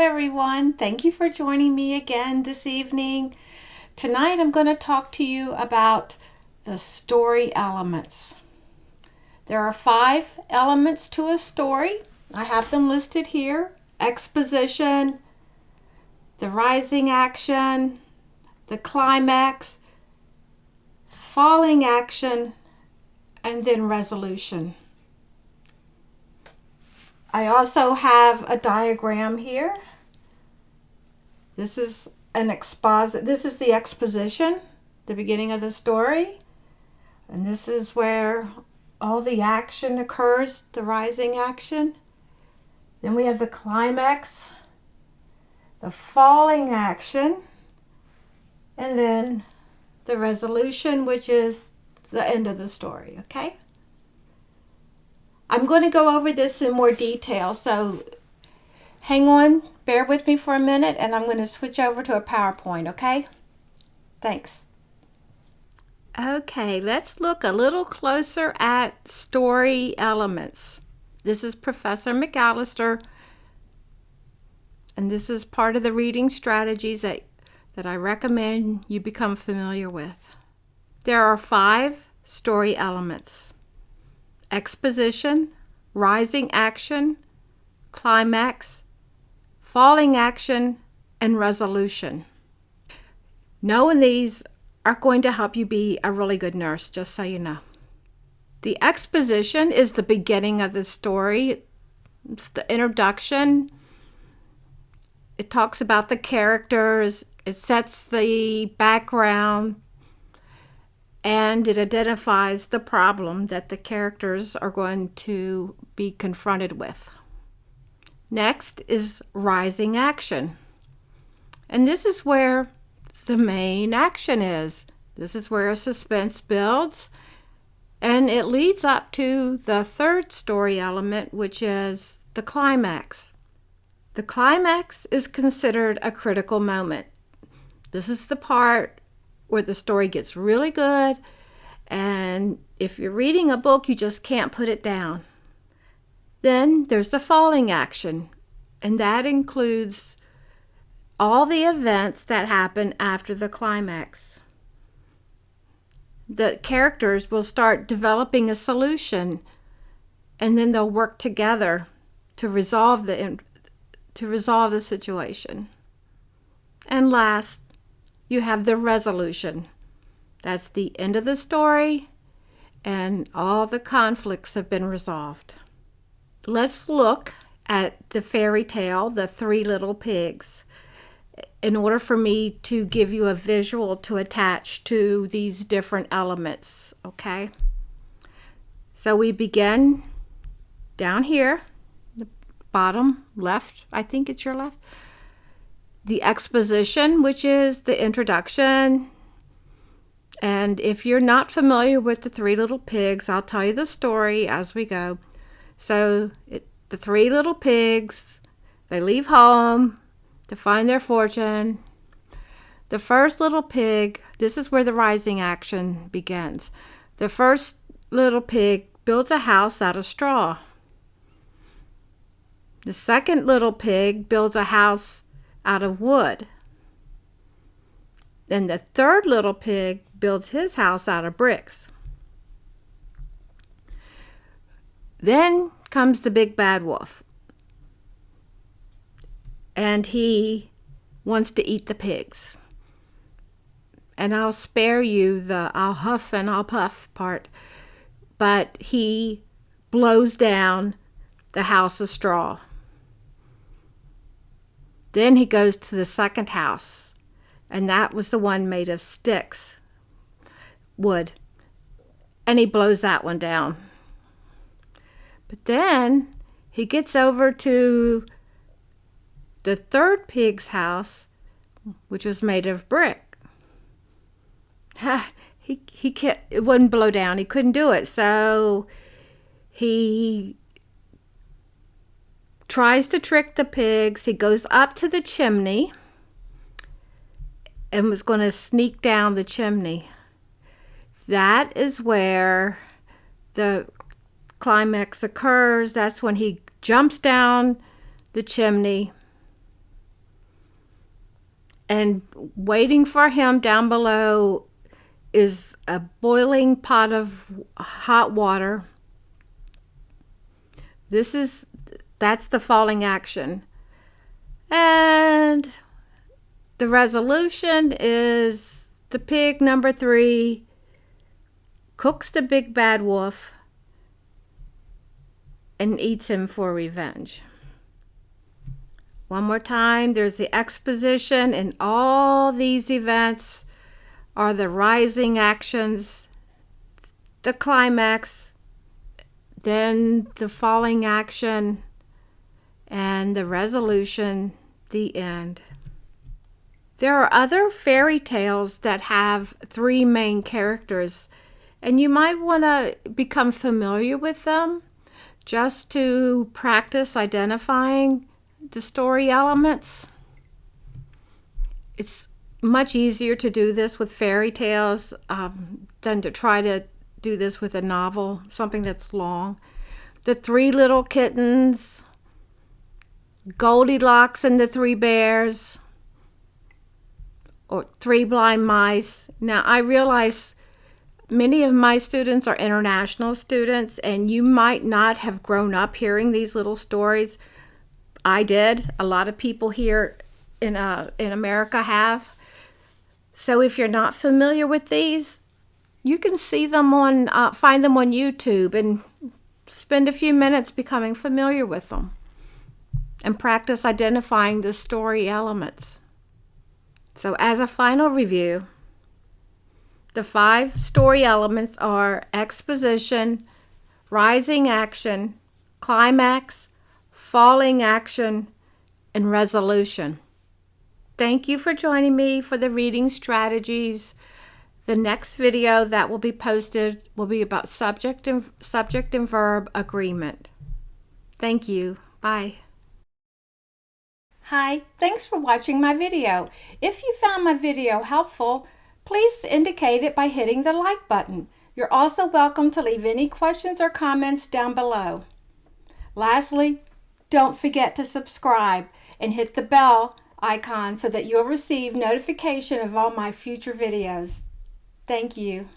everyone. Thank you for joining me again this evening. Tonight I'm going to talk to you about the story elements. There are 5 elements to a story. I have them listed here: exposition, the rising action, the climax, falling action, and then resolution. I also have a diagram here. This is the exposition, the beginning of the story. And this is where all the action occurs, the rising action. Then we have the climax, the falling action, and then the resolution, which is the end of the story, okay? I'm going to go over this in more detail, so hang on, bear with me for a minute, and I'm going to switch over to a PowerPoint, okay? Thanks. Okay, let's look a little closer at story elements. This is Professor McAllister, and this is part of the reading strategies that I recommend you become familiar with. There are 5 story elements: exposition, rising action, climax, falling action, and resolution. Knowing these are going to help you be a really good nurse, just so you know. The exposition is the beginning of the story. It's the introduction. It talks about the characters. It sets the background. And it identifies the problem that the characters are going to be confronted with. Next is rising action. And this is where the main action is. This is where suspense builds, and it leads up to the 3rd story element, which is the climax. The climax is considered a critical moment. This is the part where the story gets really good, and if you're reading a book, you just can't put it down. Then there's the falling action, and that includes all the events that happen after the climax. The characters will start developing a solution, and then they'll work together to resolve the situation. And last, you have the resolution. That's the end of the story, and all the conflicts have been resolved. Let's look at the fairy tale, The 3 Little Pigs, in order for me to give you a visual to attach to these different elements, okay? So we begin down here, the bottom left, I think it's your left. The exposition, which is the introduction. And if you're not familiar with the 3 Little Pigs, I'll tell you the story as we go. So the 3 little pigs, they leave home to find their fortune. The first little pig, this is where the rising action begins. The first little pig builds a house out of straw. The second little pig builds a house out of wood. Then the third little pig builds his house out of bricks. Then comes the big bad wolf. And he wants to eat the pigs. And I'll spare you the I'll huff and I'll puff part. But he blows down the house of straw. Then he goes to the second house. And that was the one made of sticks, wood. And he blows that one down. But then he gets over to the third pig's house, which was made of brick. He can't, it wouldn't blow down. He couldn't do it. So he tries to trick the pigs. He goes up to the chimney and was going to sneak down the chimney. That is where the climax occurs. That's when he jumps down the chimney And waiting for him down below is a boiling pot of hot water. That's the falling action. And the resolution is the pig number 3 cooks the big bad wolf and eats him for revenge. One more time, there's the exposition, and all these events are the rising actions, the climax, then the falling action, and the resolution, the end. There are other fairy tales that have 3 main characters, and you might want to become familiar with them just to practice identifying the story elements. It's much easier to do this with fairy tales than to try to do this with a novel, something that's long. The 3 little kittens, Goldilocks and the 3 bears, or 3 blind mice. Now, I realize many of my students are international students, and you might not have grown up hearing these little stories. I did. A lot of people here in America have. So if you're not familiar with these, you can see them find them on YouTube and spend a few minutes becoming familiar with them and practice identifying the story elements. So as a final review, the 5 story elements are exposition, rising action, climax, falling action, and resolution. Thank you for joining me for the reading strategies. The next video that will be posted will be about subject and verb agreement. Thank you. Bye. Hi, thanks for watching my video. If you found my video helpful, please indicate it by hitting the like button. You're also welcome to leave any questions or comments down below. Lastly, don't forget to subscribe and hit the bell icon so that you'll receive notification of all my future videos. Thank you.